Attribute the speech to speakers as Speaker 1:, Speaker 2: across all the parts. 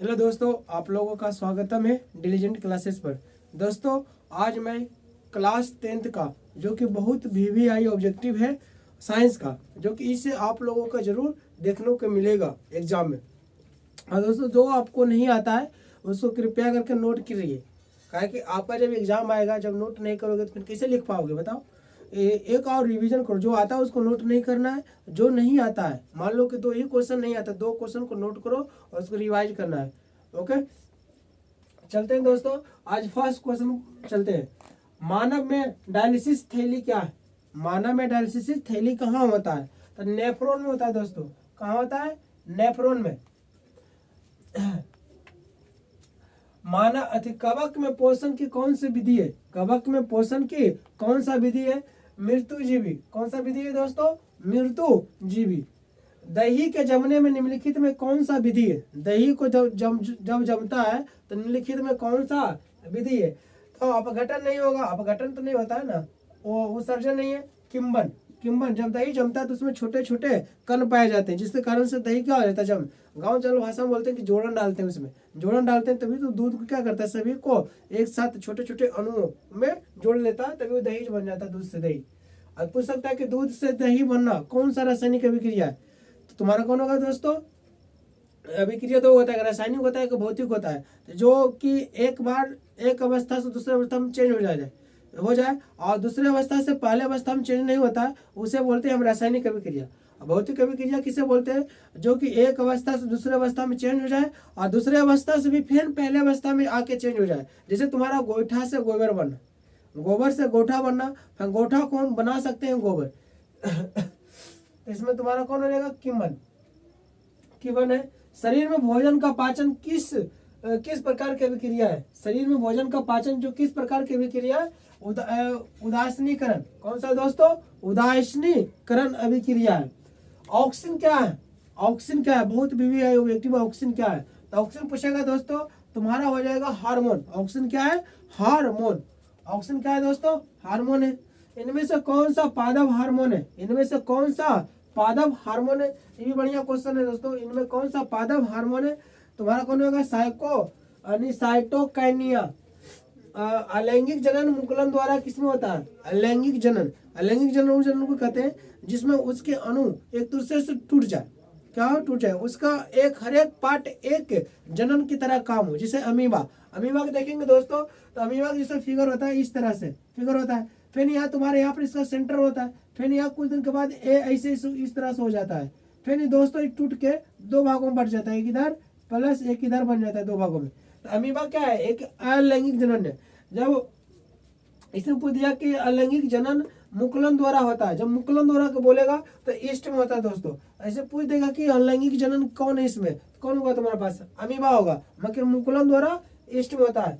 Speaker 1: Hello दोस्तों, आप लोगों का स्वागतम है डिलीजेंट क्लासेस पर। दोस्तों, आज मैं क्लास 10th का जो कि बहुत वीवीआई ऑब्जेक्टिव है साइंस का, जो कि इसे आप लोगों का जरूर देखने को मिलेगा एग्जाम में। और दोस्तों, जो आपको नहीं आता है उसको कृपया करके नोट करिए, काहे कि आपका जब एग्जाम आएगा, जब नोट नहीं करोगे तो फिर कैसे लिख पाओगे बताओ। एक और रिवीजन करो, जो आता है उसको नोट नहीं करना है, जो नहीं आता है मान लो कि दो ही क्वेश्चन नहीं आता, दो क्वेश्चन को नोट करो और उसको रिवाइज करना है। ओके, चलते हैं दोस्तों। आज फर्स्ट क्वेश्चन चलते हैं। मानव में डायलिसिस थैली क्या है? मानव में डायलिसिस थैली कहाँ होता है? तो नेफ्रॉन में होता है दोस्तों। कहाँ होता है? नेफ्रॉन में। मानव कवक में पोषण की कौन सी विधि है? कवक में पोषण की कौन सा विधि है? मृत्युजीवी। कौन सा विधि है दोस्तों? मृत्युजीवी। दही के जमने में निम्नलिखित में कौन सा विधि है? दही को जब जमता है तो निम्नलिखित में कौन सा विधि है? तो अपघटन नहीं होगा, अपघटन तो नहीं होता है ना, वो उत्सर्जन नहीं है, किम्बन। किम्बन, जब दही जमता है तो उसमें छोटे छोटे कण पाए जाते हैं, जिसके कारण से दही क्या हो जाता है, जब गांव चल भाषा में बोलते हैं कि जोड़न डालते हैं, उसमें जोड़न डालते हैं तभी तो दूध को क्या करता है, सभी को एक साथ छोटे छोटे अणुओं में जोड़ लेता है, तभी वो दही बन जाता है, दूध से दही। अब पूछ सकता है कि दूध से दही बनना कौन सा रासायनिक अभिक्रिया है? तो तुम्हारा कौन होगा दोस्तों? अभिक्रिया दो होता है, रासायनिक होता है कि भौतिक होता है, तो जो कि एक बार एक अवस्था से दूसरे अवस्था में चेंज हो जाए और दूसरे अवस्था से पहले अवस्था में चेंज नहीं होता है, उसे बोलते हैं हम रासायनिक अभिक्रिया। भौतिक अभिक्रिया किसे बोलते हैं? जो कि एक अवस्था से दूसरे अवस्था में चेंज हो जाए और दूसरे अवस्था से भी फिर पहले अवस्था में आके चेंज हो जाए। जैसे तुम्हारा गोईठा से गोबर बनना, गोबर से गोठा बनना, फिर गोठा कौन बना सकते हैं? गोबर। इसमें तुम्हारा कौन हो जाएगा? किम्बन। किम्बन है। शरीर में भोजन का पाचन किस प्रकार की अभिक्रिया है? शरीर में भोजन का पाचन जो किस प्रकार की अभिक्रिया है? उदासीनीकरण। कौन सा दोस्तों? उदासीनीकरण अभिक्रिया है। ऑक्सीजन क्या है? ऑक्सीजन क्या है? बहुत बीवी है ऑब्जेक्टिव। ऑक्सीजन क्या है? तो ऑक्सीजन पूछेगा दोस्तों, तुम्हारा हो जाएगा हार्मोन। ऑक्सीजन क्या है? हार्मोन। ऑक्सीजन क्या है दोस्तों? हार्मोन है। इनमें से कौन सा पादप हार्मोन है? इनमें से कौन सा पादप हार्मोन है? ये भी बढ़िया क्वेश्चन है दोस्तों। इनमें कौन सा पादप हार्मोन है? तुम्हारा कौन होगा? साइटोकाइनिया। अलैंगिक जनन मुकुलन द्वारा किसमें होता है? अलैंगिक जनन। अलैंगिक जनन उस जनन को कहते हैं जिसमें उसके अणु एक दूसरे से टूट जाए। क्या हो? टूट जाए, उसका एक हर एक पार्ट एक जनन की तरह काम हो, जैसे अमीबा। अमीबा को देखेंगे दोस्तों, तो अमीबा का जैसे फिगर होता है, इस तरह से फिगर होता है। फिर यहाँ तुम्हारे यहाँ पर इसका सेंटर होता है, फिर यहाँ कुछ दिन के बाद ऐसे इस तरह से हो जाता है। फिर ये दोस्तों ये टूट के दो भागों में बढ़ जाता है, एक इधर प्लस एक इधर बन जाता है, दो भागों में। तो अमीबा क्या है? एक अलैंगिक जनन है। जब इसने पूछ दिया कि अलैंगिक जनन मुकुलन द्वारा होता है, जब मुकुलन द्वारा को बोलेगा तो ईस्ट में होता है दोस्तों। ऐसे पूछ देगा कि अलैंगिक जनन कौन है, इसमें कौन होगा तुम्हारे पास? अमीबा होगा, मगर मुकुलन द्वारा ईस्ट में होता है।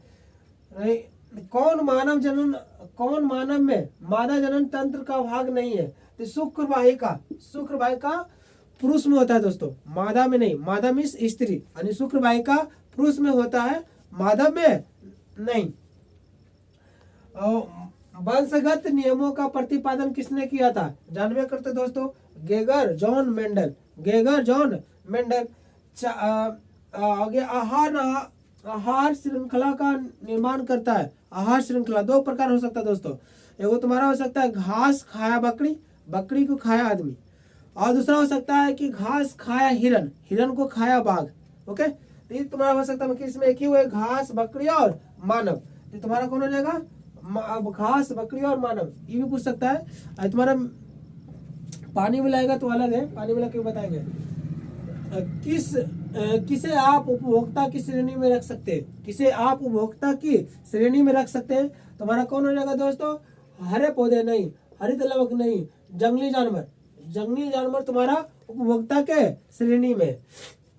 Speaker 1: कौन मानव में मादा जनन तंत्र का भाग नहीं है? तो शुक्रवाहिका। शुक्रवाहिका पुरुष में होता है दोस्तों, मादा में नहीं। मादा में स्त्री, यानी शुक्रवाहिका पुरुष में होता है, मादा में नहीं। वंशगत नियमों का प्रतिपादन किसने किया था? जानवे करते दोस्तों, Geiger John Mendel. Geiger John Mendel. आगे आहार श्रृंखला का निर्माण करता है। आहार श्रृंखला दो प्रकार हो सकता है दोस्तों। एगो तुम्हारा हो सकता है घास खाया बकरी, बकरी को खाया आदमी। और दूसरा हो सकता है कि घास खाया हिरन, हिरन को खाया बाघ। ओके, तो ये तुम्हारा हो सकता है, इसमें एक ही हुए, घास, बकरी और मानव। तो तुम्हारा कौन हो जाएगा? घास, बकरी और मानव। ये भी पूछ सकता है। और तुम्हारा पानी मिलाएगा तो अलग है, पानी मिला के बताएंगे। किसे आप उपभोक्ता की श्रेणी में रख सकते हैं? किसे आप उपभोक्ता की श्रेणी में रख सकते हैं? तुम्हारा कौन हो जाएगा दोस्तों? हरे पौधे नहीं, हरित लवक नहीं, जंगली जानवर। जंगली जानवर तुम्हारा उपभोक्ता के श्रेणी में।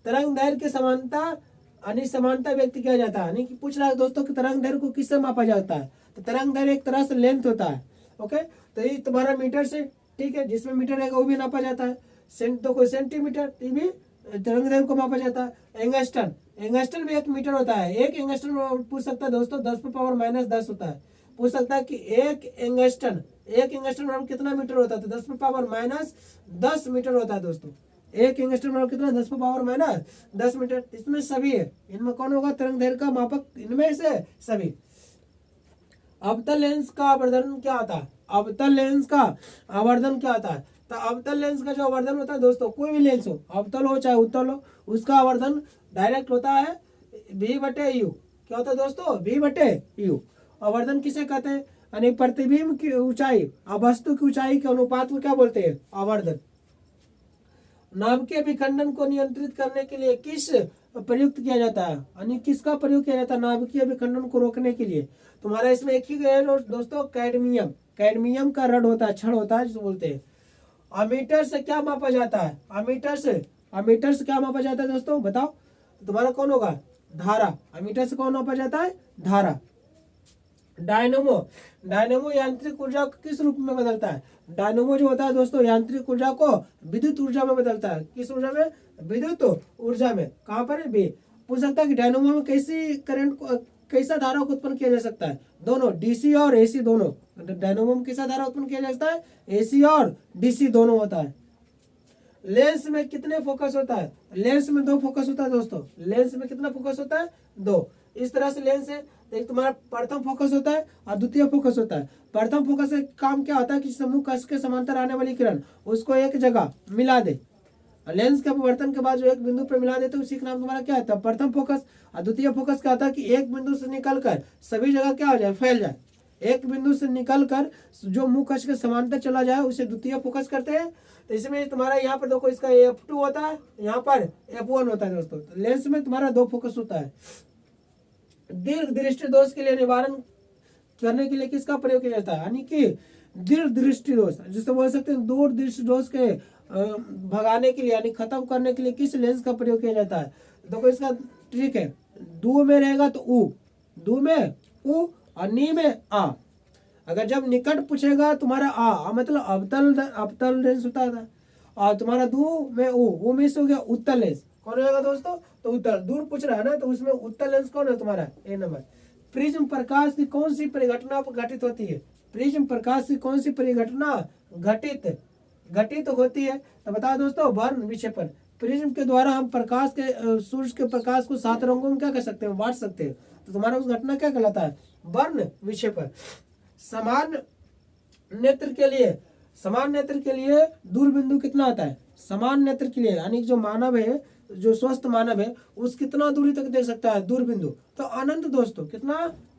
Speaker 1: तरंग दैर्घ्य की समानता यानी समानता व्यक्त किया जाता है, यानी कि पूछ रहा है दोस्तों कि तरंग दैर्घ्य को किससे मापा जाता है? तो तरंग दैर्घ्य एक तरह से लेंथ होता है। ओके, तो ये तुम्हारा मीटर से, ठीक है, जिसमें मीटर रहेगा वो भी नापा जाता है। तो कोई सेंटीमीटर, ये भी तरंग दैर्घ्य को मापा जाता है। एंगस्टन, एंगस्टन भी एक मीटर होता है। एक एंगस्टन पूछ सकता है दोस्तों, 10⁻⁻10 होता है। पूछ सकता है कि एक एंगस्टन बराबर कितना मीटर होता है? तो 10⁻⁻10 मीटर होता है दोस्तों। एक एंगस्ट्रॉम बराबर कितना 10⁻⁻10 मीटर। इसमें सभी है, इनमें कौन होगा तरंग दैर्घ्य का मापक, इनमें से सभी। अवतल लेंस का आवर्धन क्या आता है, अवतल लेंस का आवर्धन क्या आता है, तो अवतल लेंस का जो आवर्धन होता है दोस्तों, कोई भी लेंस हो, अवतल हो चाहे उत्तल हो, उसका आवर्धन डायरेक्ट होता है V/U। क्या होता है दोस्तों, V/U। आवर्धन किसे कहते हैं, यानी प्रतिबिंब की ऊंचाई और वस्तु की ऊंचाई के अनुपात को क्या बोलते हैं, आवर्धन। नाभिकीय विखंडन को नियंत्रित करने के लिए किस प्रयुक्त किया जाता है, यानी किसका प्रयोग किया जाता है नाभिकीय विखंडन को रोकने के लिए। तुम्हारा इसमें एक ही है दोस्तों, कैडमियम। कैडमियम का रड होता है, छड़ होता है जिसको बोलते हैं। अमीटर से क्या मापा जाता है, अमीटर से क्या मापा जाता है दोस्तों, बताओ। तुम्हारा कौन होगा, धारा। अमीटर से कौन मापा जाता है, धारा। डायनेमो यांत्रिक ऊर्जा को किस रूप में बदलता है, डायनेमो जो होता है दोस्तों यांत्रिक ऊर्जा को विद्युत ऊर्जा में बदलता है। किस ऊर्जा में, विद्युत ऊर्जा में। कहाँ पर बी पूछ सकता है कि डायनेमो में कैसी करंट को, कैसा धारा को उत्पन्न किया जा सकता है, दोनों डीसी और एसी दोनों। डायनेमो में कैसा धारा उत्पन्न किया जा सकता है, एसी और डीसी दोनों होता है। लेंस में कितने फोकस होता है, लेंस में 2 फोकस होता है दोस्तों। लेंस में कितना फोकस होता है, 2। इस तरह से लेंस है, एक तुम्हारा प्रथम फोकस होता है और द्वितीय फोकस होता है। प्रथम फोकस का काम क्या होता है कि समूह कक्ष के समांतर आने वाली किरण उसको एक जगह मिला दे। लेंस के अपवर्तन के बाद जो एक बिंदु पर मिला देते, उसी का नाम तुम्हारा क्या होता है, प्रथम फोकस। और द्वितीय फोकस क्या होता है कि एक बिंदु से निकलकर सभी जगह क्या हो जाए, फैल जाए। एक बिंदु से निकलकर जो मुख्य कक्ष के समांतर चला जाए उसे द्वितीय फोकस करते हैं। तो इसमें तुम्हारा यहाँ पर देखो, इसका F2 होता है, यहाँ पर F1 होता है दोस्तों। तो लेंस में तुम्हारा 2 फोकस होता है। दीर्घ दृष्टि दोष के लिए निवारण करने के लिए किसका प्रयोग किया जाता है, यानी कि दीर्घ दृष्टि दोष, जिसे बोल सकते हैं दूर दृष्टि दोष के भगाने के लिए, यानी खत्म करने के लिए किस लेंस का प्रयोग किया जाता है। देखो इसका ट्रिक है, दू में रहेगा तो ऊ, दू में ऊ और नी में आ। अगर जब निकट पूछेगा तुम्हारा आ मतलब अवतल लेंस होता है, और तुम्हारा दू में ऊ मिस हो गया, उत्तल लेंस कौन होगा दोस्तों, तो उत्तल। दूर पूछ रहा है ना, तो उसमें उत्तल लेंस कौन है तुम्हारा, ए नंबर। प्रिज्म प्रकाश की कौन सी परिघटना घटित होती है, प्रिज्म प्रकाश की कौन सी परिघटना घटित होती है, तो बताओ दोस्तों, वर्ण विक्षेपण। प्रिज्म के द्वारा हम प्रकाश के, सूर्य के प्रकाश को 7 रंगों में क्या कर सकते हैं, बांट सकते हैं। तो तुम्हारा उस घटना क्या कहलाता है, वर्ण विक्षेपण। समान नेत्र के लिए दूर बिंदु कितना आता है, समान नेत्र के लिए, यानी जो मानव है, जो स्वस्थ मानव है, उस कितना दूरी तक देख सकता है दूर बिंदु, तो अनंत दोस्तों। कितना,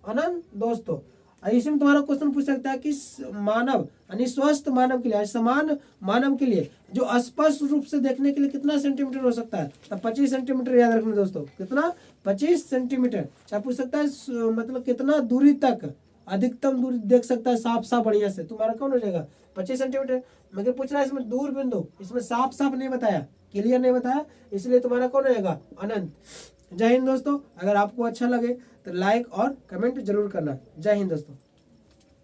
Speaker 1: अनंत दोस्तों। इसमें तुम्हारा क्वेश्चन पूछ सकता है कि मानव यानी स्वस्थ मानव के लिए, समान मानव के लिए जो स्पष्ट रूप से देखने के लिए कितना सेंटीमीटर हो सकता है, तो 25 सेंटीमीटर याद रखना दोस्तों। कितना, 25 सेंटीमीटर। चाहे पूछ सकता है मतलब कितना दूरी तक अधिकतम दूरी देख सकता है साफ बढ़िया से, तुम्हारा कौन हो जाएगा, 25 सेंटीमीटर। मगर पूछ रहा है इसमें दूर बिंदु, इसमें साफ नहीं बताया, क्लियर नहीं बताया, इसलिए तुम्हारा कौन रहेगा, अनंत। जय हिंद दोस्तों। अगर आपको अच्छा लगे तो लाइक और कमेंट जरूर करना। जय हिंद दोस्तों।